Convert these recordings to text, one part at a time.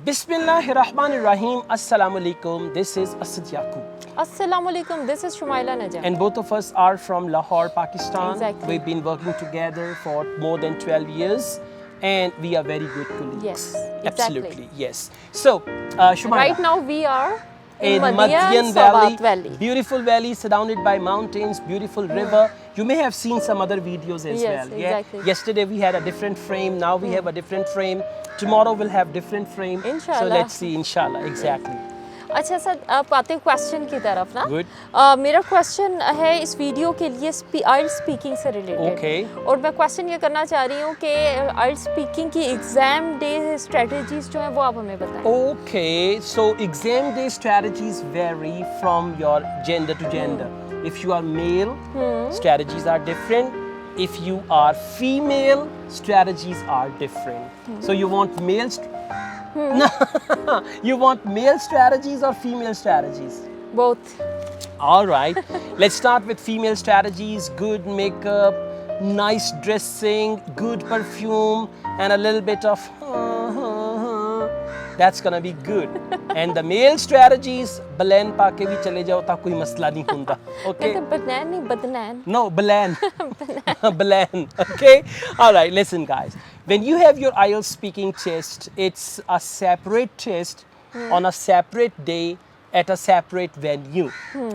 Bismillahirrahmanirrahim. Assalamu alaikum. This is Asad Yaqub. Assalamu alaikum. This is Shumaila Najam. And both of us are from Lahore, Pakistan. Exactly. We've been working together for more than 12 years. And we are very good colleagues. Yes, exactly. Absolutely, yes. So, Shumaila. Right now we are in Madian Valley. Beautiful valley surrounded by mountains, beautiful river. You may have seen some other videos as Yes, well. exactly. Yeah? Yesterday we had a different frame, now we have a different frame. Tomorrow we'll have different frame. Inshallah. So let's see, inshallah, exactly. अच्छा sir आप आते हैं question की तरफ ना Good. मेरा question है इस वीडियो के लिए आइल्ट स्पीकिंग से रिलेटेड Okay. और मैं क्वेश्चन ये करना चाह रही हूँ कि आइल्ट स्पीकिंग की एग्जाम डे स्ट्रेटजीज जो हैं वो आप हमें बताएं. Okay, so exam day strategies vary from your gender to gender. If you are male, strategies are different. If you are female, strategies are different. So you want you want male strategies or female strategies? Both. All right, let's start with female strategies. Good makeup, nice dressing, good perfume, and a little bit of that's gonna be good. And the male strategies, balan pa ke bhi chale jao ta koi masla nahi hunda. Okay? Banan नहीं बदनान. No, balan. Balan. Okay? All right, listen, guys. When you have your IELTS speaking test, it's a separate test on a separate day at a separate venue.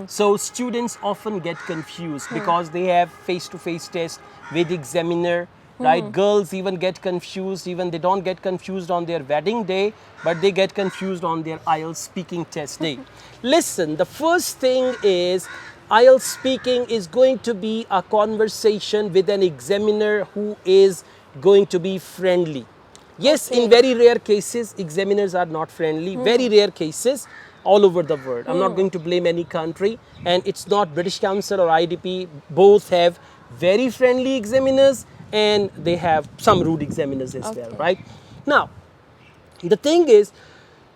So students often get confused because they have face-to-face test with examiner, right? Girls even get confused, even they don't get confused on their wedding day, but they get confused on their IELTS speaking test day. Listen, the first thing is IELTS speaking is going to be a conversation with an examiner who is going to be friendly. Yes, in very rare cases, examiners are not friendly. Very rare cases all over the world. I'm not going to blame any country, and it's not British Council or IDP. Both have very friendly examiners and they have some rude examiners as well, right? Now, the thing is,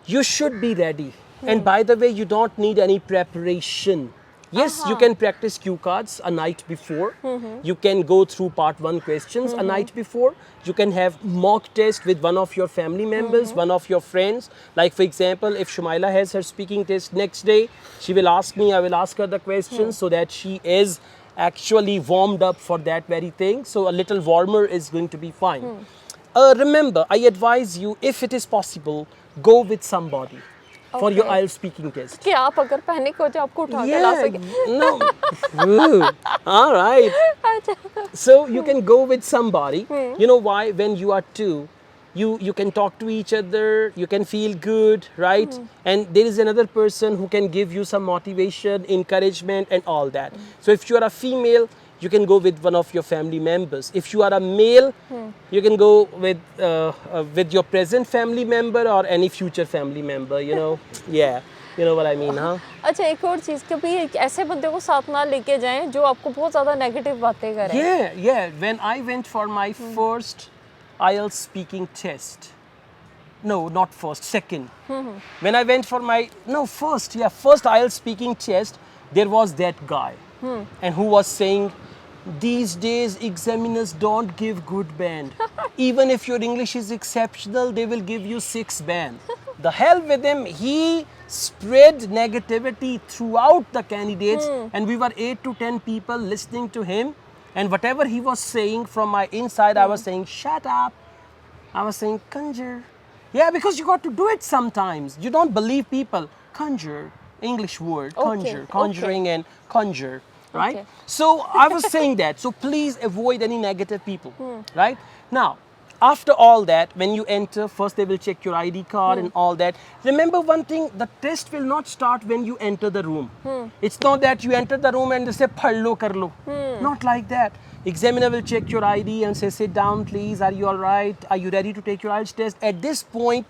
you should be ready. And by the way, you don't need any preparation. Yes, you can practice cue cards a night before. You can go through part 1 questions a night before. You can have mock test with one of your family members, one of your friends. Like for example, if Shumaila has her speaking test next day, she will ask me, I will ask her the questions so that she is actually warmed up for that very thing. So a little warmer is going to be fine. Remember, I advise you, if it is possible, go with somebody. For your IELTS speaking test. कि आप अगर panic हो जाए आपको उठा के ला सके. No. All right. So you can go with somebody. You know why? When you are two, you can talk to each other, you can feel good, right? And there is another person who can give you some motivation, encouragement, and all that. So if you are a female, you can go with one of your family members. If you are a male, you can go with your present family member or any future family member, you know. Yeah, you know what I mean, huh? अच्छा एक और चीज़ कभी एक ऐसे बंदे को साथ ना लेके जाएं जो आपको बहुत ज़्यादा नेगेटिव बातें करे. Yeah. When I went for my first IELTS speaking test, no, not first, second. When I went for my, first IELTS speaking test, there was that guy. And who was saying, these days examiners don't give good band. Even if your English is exceptional, they will give you 6 band. The hell with him. He spread negativity throughout the candidates, and we were 8 to 10 people listening to him. And whatever he was saying from my inside, I was saying, shut up. I was saying, conjure. Yeah, because you got to do it sometimes. You don't believe people. Conjure, English word, conjure, conjuring and conjure. Right? Okay. So I was saying that. So please avoid any negative people. Right? Now, after all that, when you enter, first they will check your ID card and all that. Remember one thing, the test will not start when you enter the room. It's not that you enter the room and they say, "Pad lo, kar lo." Not like that. Examiner will check your ID and say, sit down please, are you all right? Are you ready to take your IELTS test? At this point,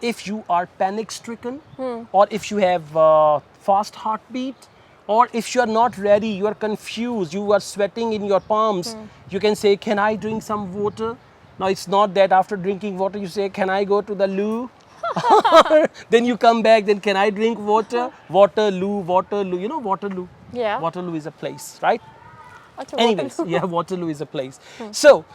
if you are panic stricken or if you have fast heartbeat, or if you are not ready, you are confused, you are sweating in your palms, you can say, can I drink some water? Now it's not that after drinking water you say, can I go to the loo? Then you come back, then can I drink water? Waterloo, you know Waterloo? Yeah. Waterloo is a place, right? Achha, Anyways, Waterloo. yeah, Waterloo is a place. So,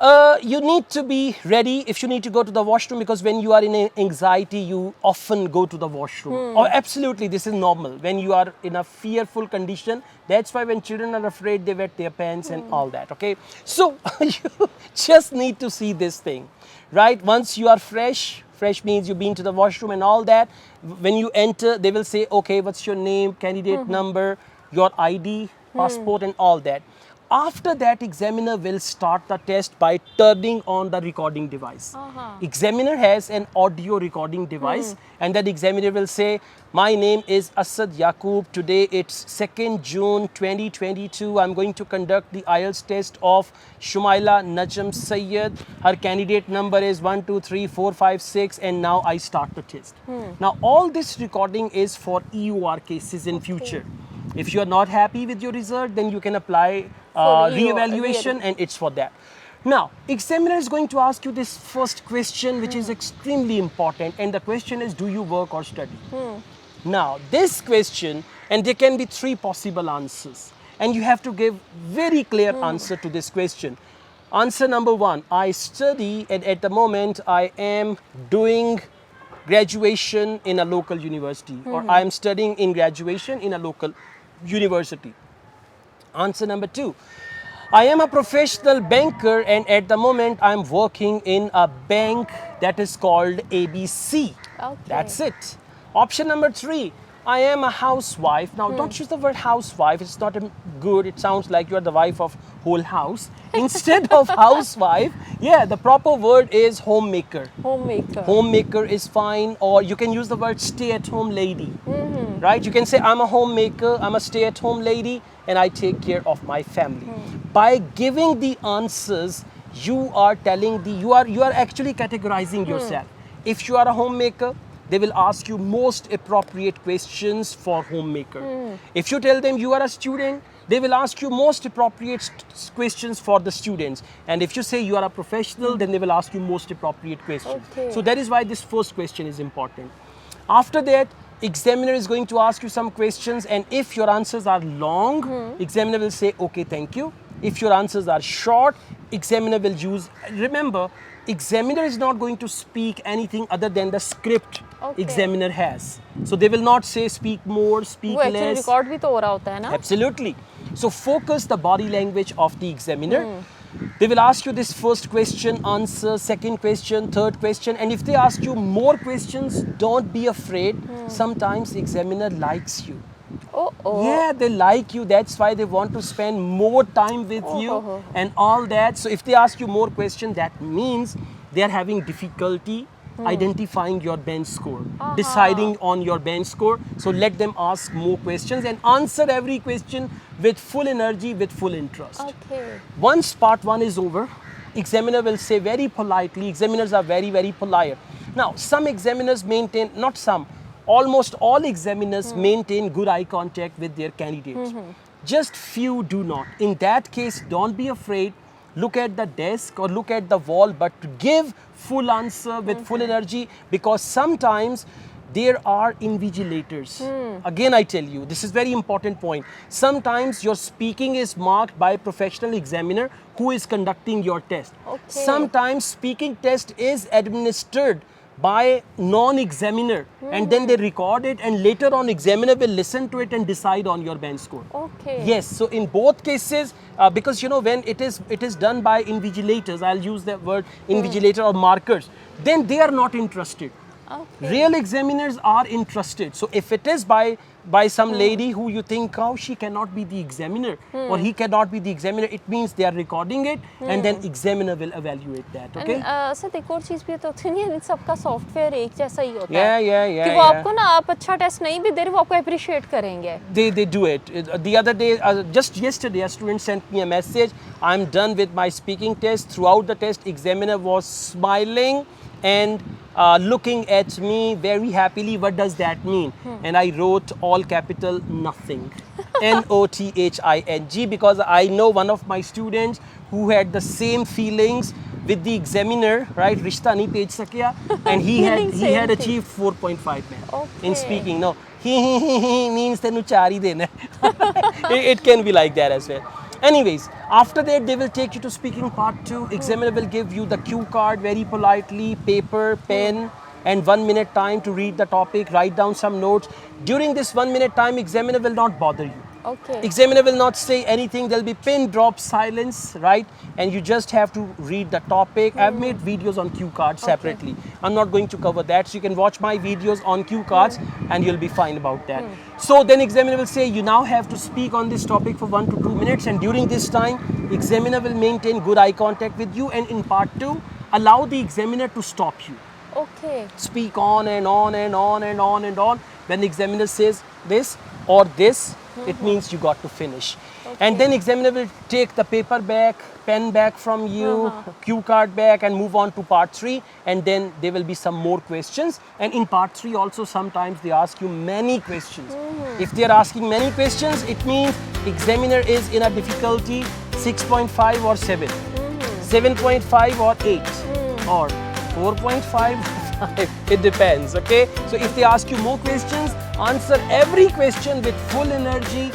You need to be ready if you need to go to the washroom, because when you are in anxiety, you often go to the washroom. Oh, absolutely, this is normal. When you are in a fearful condition, that's why when children are afraid, they wet their pants and all that, okay? So you just need to see this thing, right? Once you are fresh means you've been to the washroom and all that. When you enter, they will say, okay, what's your name, candidate number, your ID, passport and all that. After that, examiner will start the test by turning on the recording device. Examiner has an audio recording device, and that examiner will say, my name is Asad Yaqub. Today it's 2nd June 2022. I'm going to conduct the IELTS test of Shumaila Najam Sayyed. Her candidate number is 123456, and now I start the test. Now all this recording is for EOR cases in future. If you are not happy with your result, then you can apply re-evaluation, and it's for that. Now, examiner is going to ask you this first question, which is extremely important, and the question is, do you work or study? Now, this question, and there can be 3 possible answers, and you have to give very clear answer to this question. Answer number 1, I study, and at the moment I am doing graduation in a local university, or I am studying in graduation in a local university. Answer number 2, I am a professional banker, and at the moment I am working in a bank that is called ABC. Okay. That's it. Option number 3, I am a housewife. Now don't use the word housewife, it's not good, it sounds like you are the wife of whole house. Instead of housewife, yeah, the proper word is homemaker. Homemaker. Homemaker is fine, or you can use the word stay-at-home lady. Right? You can say, I'm a homemaker, I'm a stay-at-home lady, and I take care of my family. By giving the answers, you are telling you are actually categorizing yourself. If you are a homemaker, they will ask you most appropriate questions for homemaker. If you tell them you are a student, they will ask you most appropriate questions for the students. And if you say you are a professional, then they will ask you most appropriate questions. Okay. So that is why this first question is important. After that, examiner is going to ask you some questions, and if your answers are long, examiner will say, okay, thank you. If your answers are short, examiner will use, remember, examiner is not going to speak anything other than the script examiner has. So they will not say speak more, speak वो actually less. record भी तो हो रहा होता है ना? Absolutely. So focus the body language of the examiner. They will ask you this first question, answer, second question, third question, and if they ask you more questions, don't be afraid. Sometimes the examiner likes you. Yeah, they like you. That's why they want to spend more time with you and all that. So if they ask you more questions, that means they are having difficulty identifying your bench score, deciding on your bench score. So let them ask more questions and answer every question with full energy, with full interest. Okay. Once part 1 is over, examiner will say very politely, examiners are very, very polite. Now, some examiners maintain, not some, almost all examiners maintain good eye contact with their candidates. Just few do not. In that case, don't be afraid. Look at the desk or look at the wall, but give full answer with full energy, because sometimes there are invigilators. Again, I tell you, this is very important point. Sometimes your speaking is marked by a professional examiner who is conducting your test. Sometimes speaking test is administered by non-examiner, and then they record it, and later on examiner will listen to it and decide on your bench score. Yes, so in both cases, because you know, when it is done by invigilators, I'll use the word invigilator or markers, then they are not interested. Real examiners are interested. So if it is by some lady who you think, oh, she cannot be the examiner or he cannot be the examiner, it means they are recording it and then examiner will evaluate that. Okay? Sir एक और चीज़ भी तो होती नहीं है, इन सबका software एक जैसा ही होता है कि वो yeah. आपको ना, आप अच्छा टेस्ट नहीं भी दे रहे, वो आपको अप्रिशिएट करेंगे. They do it. The other day, just yesterday, a student sent me a message. I'm done with my speaking test. Throughout the test, examiner was smiling and looking at me very happily. What does that mean? And I wrote all capital nothing. NOTHING, because I know one of my students who had the same feelings with the examiner, right? Rishta nahi pej sakya, and he had achieved 4.5 in speaking. No, he means tenu chari dena. It can be like that as well. Anyways, after that they will take you to speaking part 2. Examiner will give you the cue card very politely, paper, pen, and 1 minute time to read the topic, write down some notes. During this 1 minute time, examiner will not bother you. Okay. Examiner will not say anything. There'll be pin drop silence, right? And you just have to read the topic. I've made videos on cue cards separately. I'm not going to cover that. So you can watch my videos on cue cards and you'll be fine about that. So then examiner will say you now have to speak on this topic for 1 to 2 minutes, and during this time, examiner will maintain good eye contact with you, and in part 2, allow the examiner to stop you. Okay. Speak on and on and on and on and on. When the examiner says this or this, it means you got to finish. And then examiner will take the paper back, pen back from you, cue card back, and move on to part 3. And then there will be some more questions. And in part 3 also sometimes they ask you many questions. If they are asking many questions, it means examiner is in a difficulty 6.5 or 7, 7.5 or 8, or 4.5, it depends, okay? So if they ask you more questions, answer every question with full energy,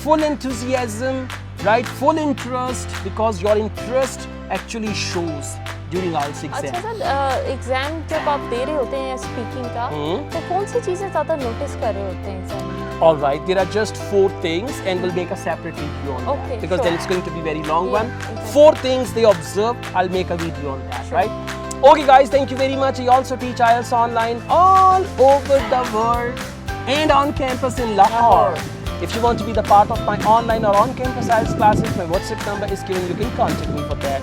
full enthusiasm, right? Full interest, because your interest actually shows during IELTS exam. अच्छा sir, exam जब आप दे रहे होते हैं speaking का, तो कौन सी चीज़ें ज़्यादा नोटिस कर रहे होते हैं एग्जाम में? All right, there are just 4 things, and we'll make a separate video on that, because then it's going to be a very long one. Exactly. 4 things they observe, I'll make a video on that, right? Okay guys, thank you very much. I also teach IELTS online all over the world and on campus in Lahore. If you want to be the part of my online or on-campus IELTS classes, my WhatsApp number is given. You can contact me for that.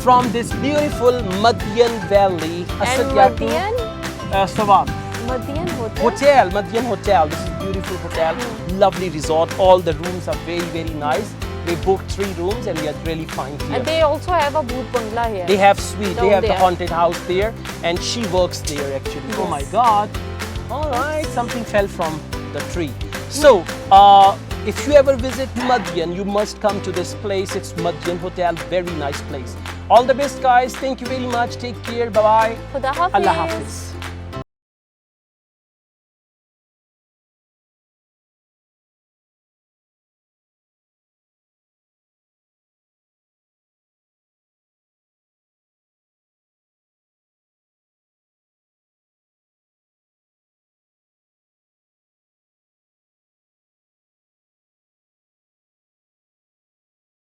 From this beautiful Madian Valley, Asad Yaqub, Sawab. Madian Hotel, Madian Hotel. This is a beautiful hotel, lovely resort. All the rooms are very, very nice. We booked 3 rooms and we are really fine here. And they also have a bhoot bungalow here. They have suite, they Down have the there. haunted house there, and she works there actually. Oh my God. All right, something fell from the tree. So, if you ever visit Madian, you must come to this place. It's Madian Hotel, very nice place. All the best guys. Thank you very much. Take care. Bye-bye. Khuda Hafiz. Allah Hafiz.